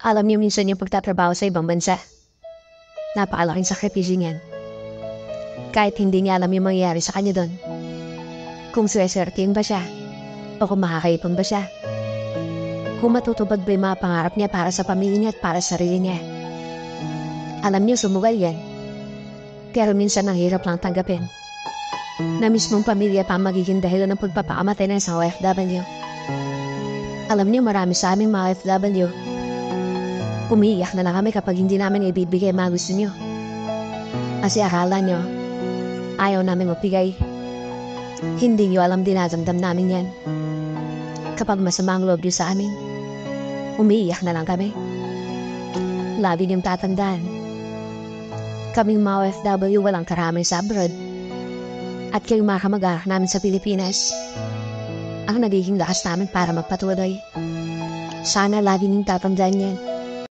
Alam niyo minsan yung pagtatrabaho sa ibang bansa. Napakalaking sakripisyo niyan. Kahit hindi niya alam yung mangyayari sa kanya doon. Kung sweswertein ba siya, o kung makakaipon ba siya. Kung matutupad ba yung mga pangarap niya para sa pamilya niya at para sa sarili niya. Alam niyo, sumugal yan. Pero minsan ang hirap lang tanggapin. Na mismong pamilya pa ang magiging dahilan ng pagpapakamatay ng isang OFW. Alam niyo, marami sa aming mga OFW. Umiiyak na lang kami kapag hindi namin ibibigay mga gusto niyo. Kasi akala niyo, ayaw namin mapigay. Hindi niyo alam dinadamdam namin yan. Kapag masama ang loob niyo sa amin, umiiyak na lang kami. Lagi niyong tatandaan. Kaming mga OFW walang karamay sa abroad. At kayong mga kamag-anak namin sa Pilipinas, ang nagiging lakas namin para magpatuloy. Sana lagi niyong tatandaan yan.